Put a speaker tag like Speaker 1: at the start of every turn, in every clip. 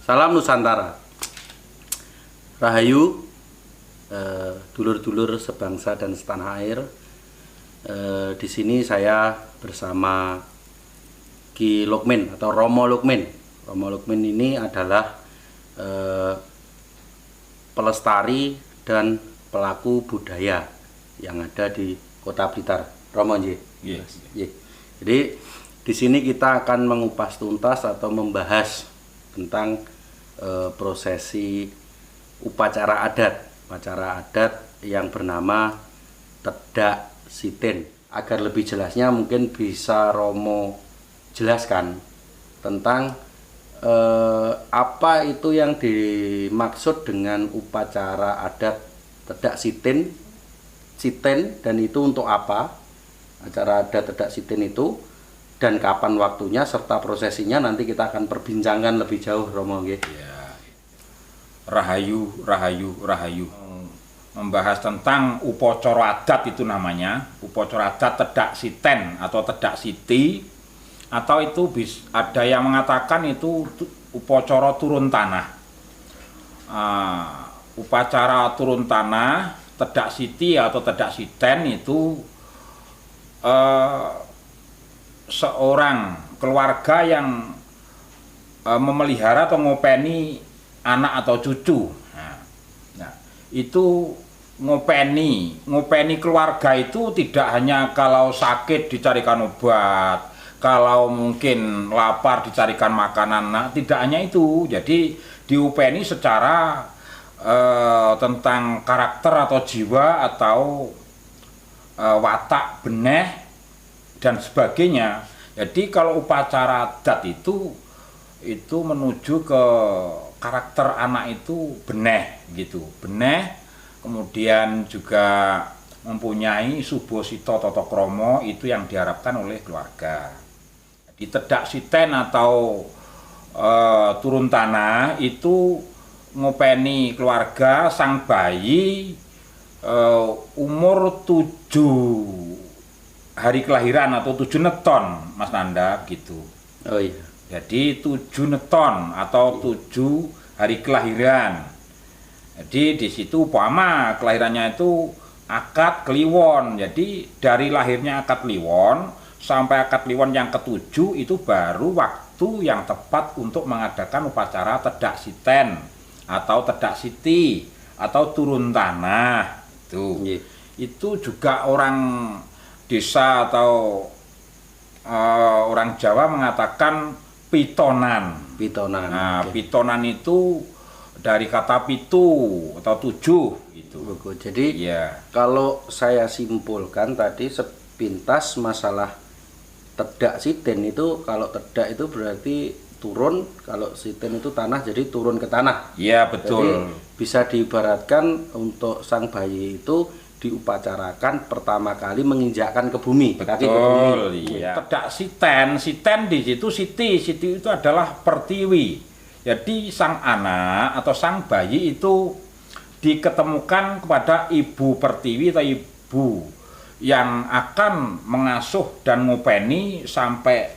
Speaker 1: Salam Nusantara. Rahayu, dulur-dulur sebangsa dan setanah air. Di sini saya bersama Ki Lukmin atau Romo Lukmin. Romo Lukmin ini adalah pelestari dan pelaku budaya yang ada di Kota Blitar. Romo,
Speaker 2: Yes.
Speaker 1: Jadi di sini kita akan mengupas tuntas atau membahas tentang prosesi upacara adat yang bernama Tedak Siten. Agar lebih jelasnya mungkin bisa Romo jelaskan tentang apa itu yang dimaksud dengan upacara adat Tedak Siten dan itu untuk apa acara adat Tedak Siten itu, dan kapan waktunya serta prosesinya nanti kita akan perbincangkan lebih jauh, Romo.
Speaker 2: Ya. Rahayu. Membahas tentang upacara adat itu namanya, upacara adat Tedak Siten atau Tedak Siti, atau itu ada yang mengatakan itu upacara turun tanah. Upacara turun tanah Tedak Siti atau Tedak Siten itu seorang keluarga yang memelihara atau ngopeni anak atau cucu. Nah, itu ngopeni keluarga itu tidak hanya kalau sakit dicarikan obat, kalau mungkin lapar dicarikan makanan. Nah, tidak hanya itu. Jadi diupeni secara tentang karakter atau jiwa atau watak, beneh dan sebagainya. Jadi kalau upacara adat itu menuju ke karakter anak itu beneh gitu. Beneh, kemudian juga mempunyai subosito toto kromo, itu yang diharapkan oleh keluarga. Di Tedak Siten atau turun tanah itu ngopeni keluarga sang bayi umur 7 hari kelahiran atau 7 neton, Mas Nanda, gitu.
Speaker 1: Oh iya.
Speaker 2: Jadi 7 neton atau 7 hari kelahiran. Jadi di situ umpama kelahirannya itu akad kliwon. Jadi dari lahirnya akad kliwon sampai akad kliwon yang ke-7 itu baru waktu yang tepat untuk mengadakan upacara Tedak Siten atau Tedak Siti atau turun tanah. Itu juga orang desa atau orang Jawa mengatakan pitonan. Nah, pitonan itu dari kata pitu atau 7 itu.
Speaker 1: Jadi kalau saya simpulkan tadi sepintas masalah Tedak Siten itu, kalau tedak itu berarti turun, kalau siten itu tanah, jadi turun ke tanah.
Speaker 2: Iya, betul.
Speaker 1: Jadi bisa diibaratkan untuk sang bayi itu diupacarakan pertama kali menginjakkan ke bumi.
Speaker 2: Betul, iya. Tedak Siten di situ siti itu adalah pertiwi. Jadi sang anak atau sang bayi itu diketemukan kepada ibu pertiwi atau ibu yang akan mengasuh dan ngopeni sampai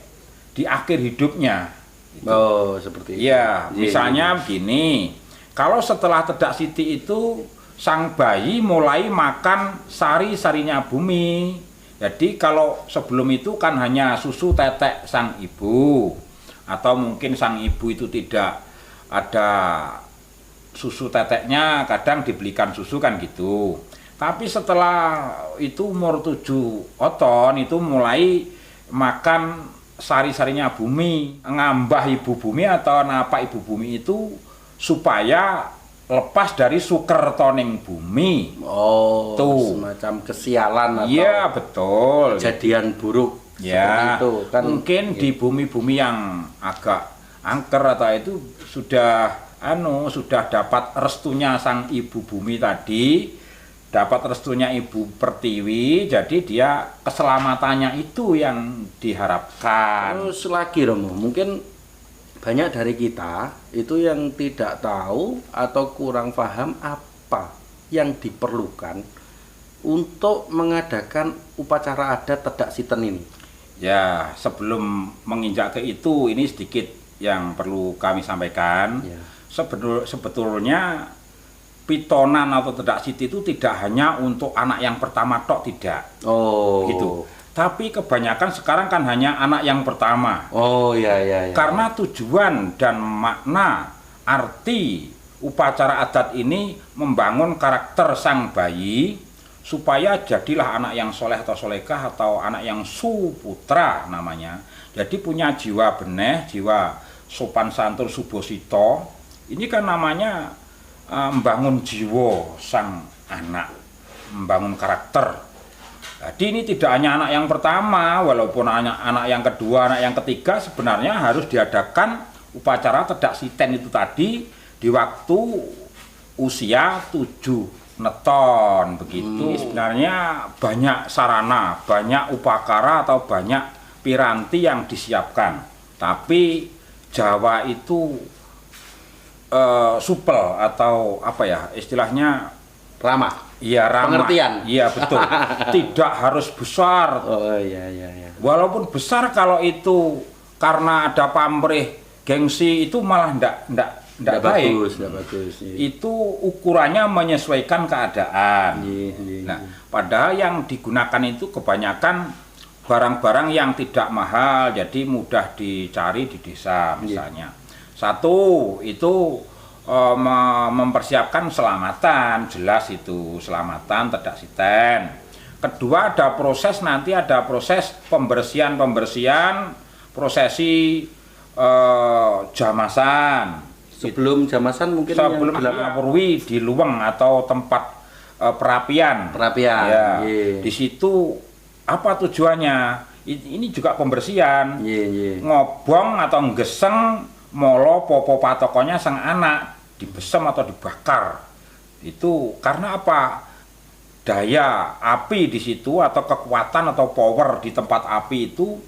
Speaker 2: di akhir hidupnya.
Speaker 1: Gitu. Oh, seperti itu.
Speaker 2: Iya, misalnya begini. Kalau setelah Tedak Siti itu sang bayi mulai makan sari-sarinya bumi. Jadi kalau sebelum itu kan hanya susu tetek sang ibu, atau mungkin sang ibu itu tidak ada susu teteknya, kadang dibelikan susu kan gitu. Tapi setelah itu umur 7 oton itu mulai makan sari-sarinya bumi, ngambah ibu bumi atau napa ibu bumi itu supaya lepas dari sukertoning bumi.
Speaker 1: Oh, tuh semacam kesialan atau
Speaker 2: iya, betul,
Speaker 1: kejadian buruk
Speaker 2: ya,
Speaker 1: itu kan.
Speaker 2: Mungkin di bumi-bumi yang agak angker atau itu sudah dapat restunya sang ibu bumi tadi, dapat restunya ibu pertiwi, jadi dia keselamatannya itu yang diharapkan.
Speaker 1: Terus lagi, Romo, mungkin banyak dari kita itu yang tidak tahu atau kurang paham apa yang diperlukan untuk mengadakan upacara adat Tedak Siten ini.
Speaker 2: Ya, sebelum menginjak ke itu, ini sedikit yang perlu kami sampaikan.
Speaker 1: Ya.
Speaker 2: Sebetulnya pitonan atau tedak siti itu tidak hanya untuk anak yang pertama tok, tidak.
Speaker 1: Oh.
Speaker 2: Gitu. Tapi kebanyakan sekarang kan hanya anak yang pertama.
Speaker 1: Oh ya ya.
Speaker 2: Karena tujuan dan makna arti upacara adat ini membangun karakter sang bayi supaya jadilah anak yang soleh atau solekah atau anak yang suputra namanya. Jadi punya jiwa beneh, jiwa sopan santun subosito. Ini kan namanya membangun jiwa sang anak, membangun karakter. Jadi ini tidak hanya anak yang pertama, walaupun anak yang kedua, anak yang ketiga sebenarnya harus diadakan upacara tedak siten itu tadi di waktu usia 7 neton begitu. Sebenarnya banyak sarana, banyak upakara atau banyak piranti yang disiapkan. Tapi Jawa itu supel atau apa ya istilahnya,
Speaker 1: ramah.
Speaker 2: Iya, ramah.
Speaker 1: Pengertian.
Speaker 2: Iya, betul. Tidak harus besar.
Speaker 1: Oh iya iya iya.
Speaker 2: Walaupun besar kalau itu karena ada pamrih gengsi itu malah ndak baik.
Speaker 1: Ndak bagus. Iya.
Speaker 2: Itu ukurannya menyesuaikan keadaan.
Speaker 1: Iya.
Speaker 2: Nah, padahal yang digunakan itu kebanyakan barang-barang yang tidak mahal, jadi mudah dicari di desa misalnya. Satu itu mempersiapkan selamatan, jelas itu selamatan tedak siten. Kedua ada proses, nanti ada proses pembersihan prosesi jamasan.
Speaker 1: Sebelum jamasan mungkin
Speaker 2: sebelum purwi di luweng atau tempat perapian. Ya, di situ apa tujuannya? Ini juga pembersihan. Ngobong atau nggeseng molo popo patokonya sang anak dibesem atau dibakar. Itu karena apa? Daya api di situ atau kekuatan atau power di tempat api itu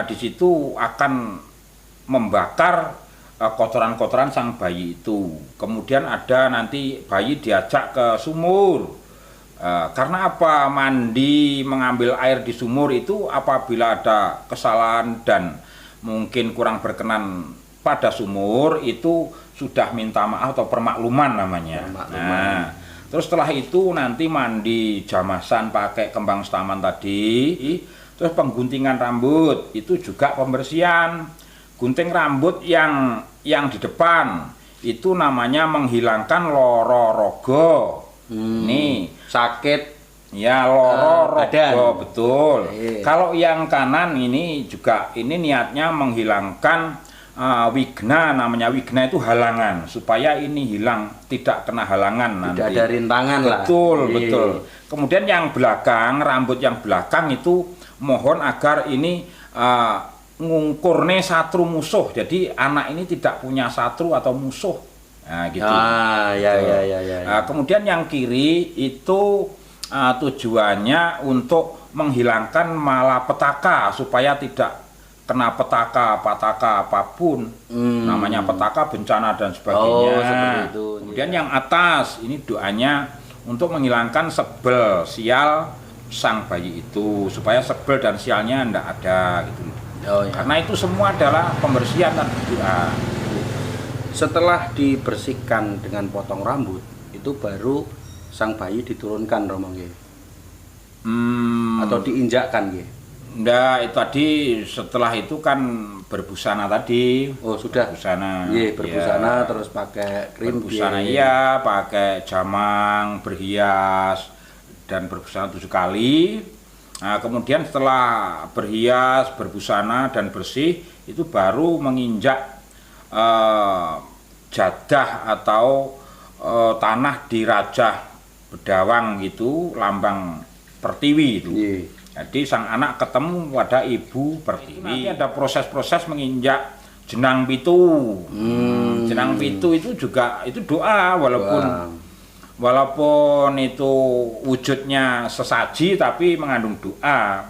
Speaker 2: di situ akan membakar kotoran-kotoran sang bayi itu. Kemudian ada nanti bayi diajak ke sumur. Karena apa? Mandi, mengambil air di sumur itu apabila ada kesalahan dan mungkin kurang berkenan pada sumur itu sudah minta maaf atau permakluman namanya. Nah, terus setelah itu nanti mandi jamasan pakai kembang setaman tadi, terus pengguntingan rambut itu juga pembersihan. Gunting rambut yang di depan itu namanya menghilangkan loro rogo. Nih
Speaker 1: sakit.
Speaker 2: Ya, loro rogo, betul. Kalau yang kanan ini juga ini niatnya menghilangkan wigna, namanya wigna itu halangan, supaya ini hilang, tidak kena halangan nanti.
Speaker 1: Tidak ada rintangan lah.
Speaker 2: Betul. Kemudian yang belakang, rambut yang belakang itu mohon agar ini ngungkurne satru musuh. Jadi anak ini tidak punya satru atau musuh. Nah, gitu. Kemudian yang kiri itu tujuannya untuk menghilangkan malapetaka supaya tidak kena petaka apapun. Namanya petaka, bencana dan sebagainya.
Speaker 1: Seperti itu.
Speaker 2: Kemudian yang atas ini doanya untuk menghilangkan sebel sial sang bayi itu supaya sebel dan sialnya tidak ada gitu. Karena itu semua adalah pembersihan dan doa.
Speaker 1: Setelah dibersihkan dengan potong rambut, itu baru sang bayi diturunkan Romo nggih. Atau diinjakkan nggih.
Speaker 2: Nggak, itu tadi setelah itu kan berbusana tadi.
Speaker 1: Oh, sudah.
Speaker 2: Berbusana.
Speaker 1: Iya, berbusana ya. Terus pakai krim.
Speaker 2: Berbusana iya, pakai jamang, berhias dan berbusana 7 kali. Nah, kemudian setelah berhias, berbusana dan bersih itu baru menginjak jadah atau tanah di Rajah Bedawang gitu, lambang Pertiwi itu. Jadi sang anak ketemu pada ibu Pertiwi. Nanti ada proses-proses menginjak jenang pitu. Jenang pitu itu juga itu doa, walaupun itu wujudnya sesaji tapi mengandung doa.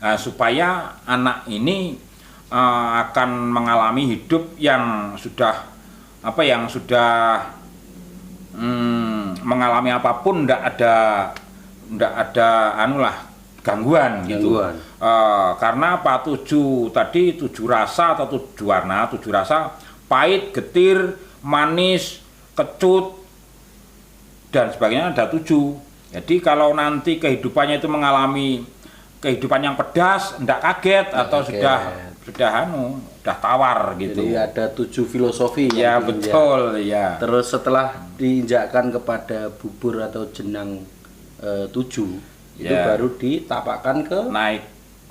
Speaker 2: Nah, supaya anak ini akan mengalami hidup yang sudah mengalami apapun, ndak ada gangguan gitu.
Speaker 1: Gangguan.
Speaker 2: Karena apa? 7 rasa atau 7 warna, 7 rasa pahit, getir, manis, kecut dan sebagainya ada 7. Jadi kalau nanti kehidupannya itu mengalami kehidupan yang pedas, tidak kaget atau sudah tawar gitu.
Speaker 1: Jadi ada 7 filosofi
Speaker 2: Ya
Speaker 1: yang
Speaker 2: betul ya.
Speaker 1: Terus setelah diinjakkan kepada bubur atau jenang 7 itu baru ditapakkan ke
Speaker 2: naik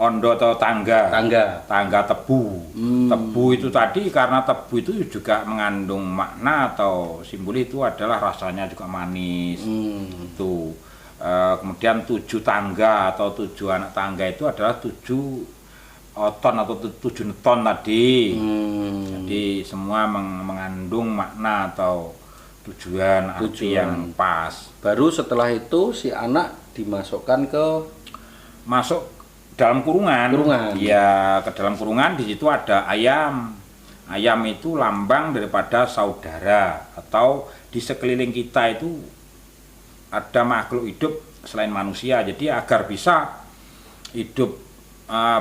Speaker 2: ondo atau tangga tebu. Tebu itu tadi karena tebu itu juga mengandung makna atau simbol itu adalah rasanya juga manis. Itu kemudian 7 tangga atau 7 anak tangga itu adalah 7 oton atau 7 neton tadi. Jadi semua mengandung makna atau tujuan arti yang pas.
Speaker 1: Baru setelah itu si anak dimasukkan
Speaker 2: masuk dalam kurungan. Ya, ke dalam kurungan. Di situ ada ayam. Ayam itu lambang daripada saudara, atau di sekeliling kita itu ada makhluk hidup selain manusia. Jadi agar bisa hidup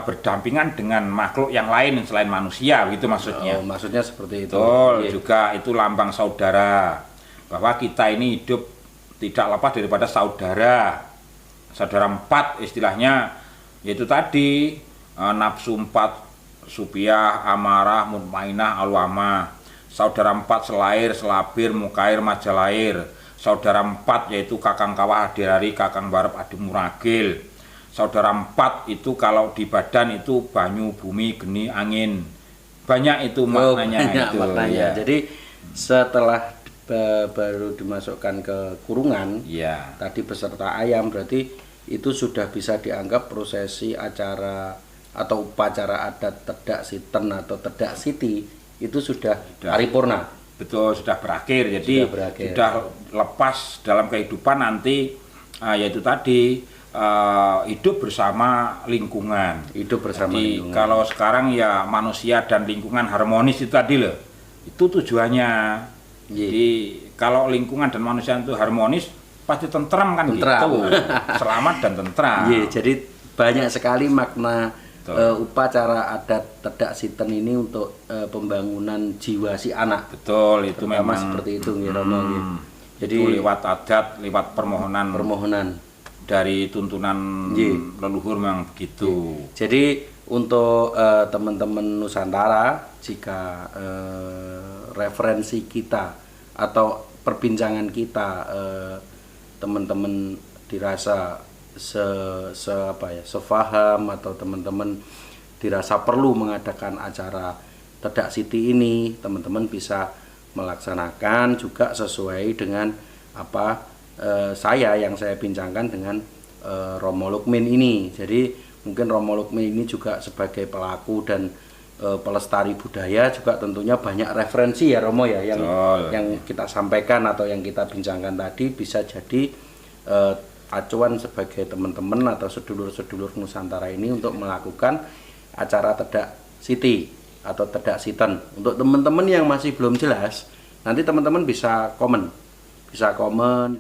Speaker 2: berdampingan dengan makhluk yang lain selain manusia, gitu maksudnya.
Speaker 1: Maksudnya seperti itu.
Speaker 2: Betul, juga itu lambang saudara, bahwa kita ini hidup tidak lepas daripada saudara 4 istilahnya, yaitu tadi nafsu 4, supiah, amarah, mutmainah, alwamah. Saudara 4 selair, selabir, mukair, majalair. Saudara 4 yaitu kakang kawah, hadirari, kakang barep, adi muragil. Saudara 4 itu kalau di badan itu banyu, bumi, geni, angin. Banyak itu maknanya.
Speaker 1: Ya. Jadi setelah baru dimasukkan ke kurungan, tadi beserta ayam, berarti itu sudah bisa dianggap prosesi acara atau upacara adat Tedak Siten atau Tedak Siti itu sudah paripurna.
Speaker 2: Betul, sudah berakhir. Jadi sudah lepas dalam kehidupan nanti, yaitu tadi hidup bersama lingkungan. Jadi kalau sekarang ya manusia dan lingkungan harmonis itu tadi loh. Itu tujuannya. Jadi kalau lingkungan dan manusia itu harmonis, pasti tentram kan. Gitu. Selamat dan tentram.
Speaker 1: Jadi banyak sekali makna upacara adat Tedak Siten ini untuk pembangunan jiwa si anak.
Speaker 2: Betul, itu memang
Speaker 1: seperti itu Romo.
Speaker 2: Jadi lewat adat, lewat permohonan dari tuntunan leluhur memang begitu.
Speaker 1: Jadi untuk teman-teman Nusantara, jika referensi kita atau perbincangan kita teman-teman dirasa sefaham atau teman-teman dirasa perlu mengadakan acara Tedak Siti ini, teman-teman bisa melaksanakan juga sesuai dengan apa yang saya bincangkan dengan Romo Lukmin ini. Jadi mungkin Romo Lukmin ini juga sebagai pelaku dan pelestari budaya juga tentunya banyak referensi ya Romo ya yang kita sampaikan atau yang kita bincangkan tadi bisa jadi acuan sebagai teman-teman atau sedulur-sedulur Nusantara ini untuk melakukan acara Tedak Siti atau Tedak Siten. Untuk teman-teman yang masih belum jelas, nanti teman-teman bisa komen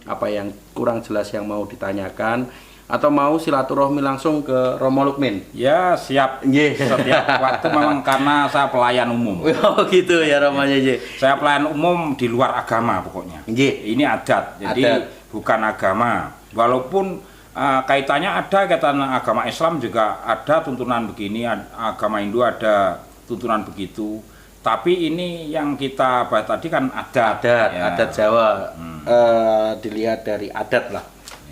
Speaker 1: apa yang kurang jelas yang mau ditanyakan, atau mau silaturahmi langsung ke Romo Lukmin.
Speaker 2: Ya siap. Setiap waktu memang, karena saya pelayan umum.
Speaker 1: Oh gitu ya Romonya.
Speaker 2: Saya pelayan umum di luar agama pokoknya. Ini adat, jadi bukan agama. Walaupun kaitannya ada kaitan agama Islam juga ada tuntunan begini, agama Hindu ada tuntunan begitu. Tapi ini yang kita bahas tadi kan adat Jawa. Dilihat dari adat lah.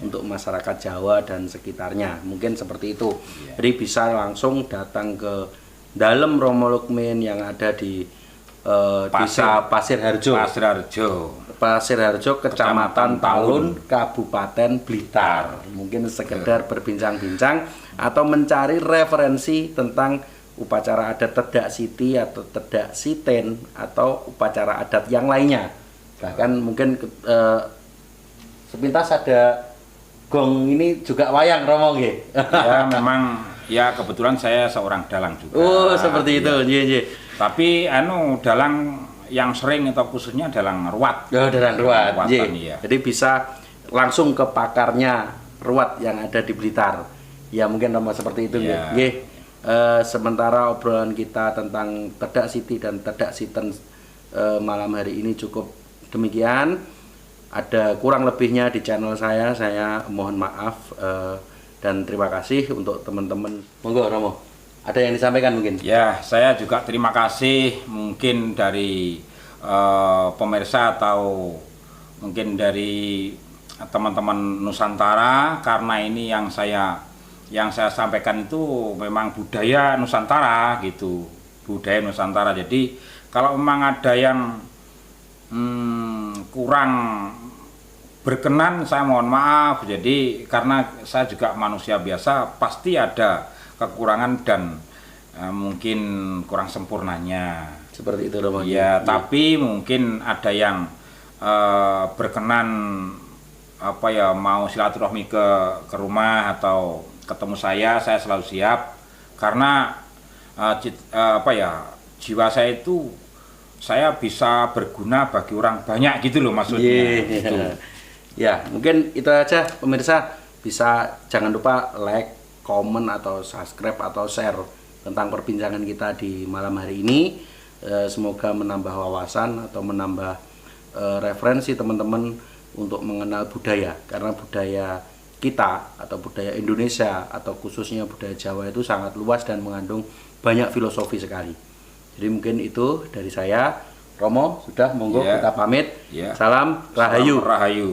Speaker 2: Untuk masyarakat Jawa dan sekitarnya, mungkin seperti itu. Jadi bisa langsung datang ke dalam Romo Lukmin yang ada di Desa Pasir Harjo, Kecamatan Talun, Kabupaten Blitar. Mungkin sekedar berbincang-bincang atau mencari referensi tentang upacara adat Tedak Siti atau Tedak Siten atau upacara adat yang lainnya. Bahkan mungkin sepintas ada gong ini juga wayang Romo nggih. Ya memang ya kebetulan saya seorang dalang juga.
Speaker 1: Oh, seperti itu. Nggih.
Speaker 2: Tapi dalang yang sering atau khususnya dalang ruat.
Speaker 1: Oh, dalang ruat. Jadi bisa langsung ke pakarnya ruat yang ada di Blitar. Ya mungkin Romo seperti itu
Speaker 2: Ya.
Speaker 1: nggih. Sementara obrolan kita tentang Tedak Siti dan Tedak Siten malam hari ini cukup demikian. Ada kurang lebihnya di channel saya mohon maaf dan terima kasih untuk teman-teman. Monggo Romo, ada yang disampaikan mungkin?
Speaker 2: Ya, saya juga terima kasih mungkin dari pemirsa atau mungkin dari teman-teman Nusantara, karena ini yang saya sampaikan itu memang budaya Nusantara gitu, budaya Nusantara. Jadi kalau memang ada yang kurang berkenan, saya mohon maaf. Jadi karena saya juga manusia biasa, pasti ada kekurangan dan mungkin kurang sempurnanya.
Speaker 1: Seperti itu Romo.
Speaker 2: Ya, tapi mungkin ada yang berkenan mau silaturahmi ke rumah atau ketemu saya selalu siap, karena jiwa saya itu saya bisa berguna bagi orang banyak gitu loh maksudnya. Gitu.
Speaker 1: Ya, mungkin itu aja pemirsa. Bisa jangan lupa like, komen atau subscribe atau share tentang perbincangan kita di malam hari ini. Semoga menambah wawasan atau menambah referensi teman-teman untuk mengenal budaya, karena budaya kita atau budaya Indonesia atau khususnya budaya Jawa itu sangat luas dan mengandung banyak filosofi sekali. Jadi mungkin itu dari saya. Romo sudah, monggo kita pamit. Salam Rahayu.
Speaker 2: Salam Rahayu.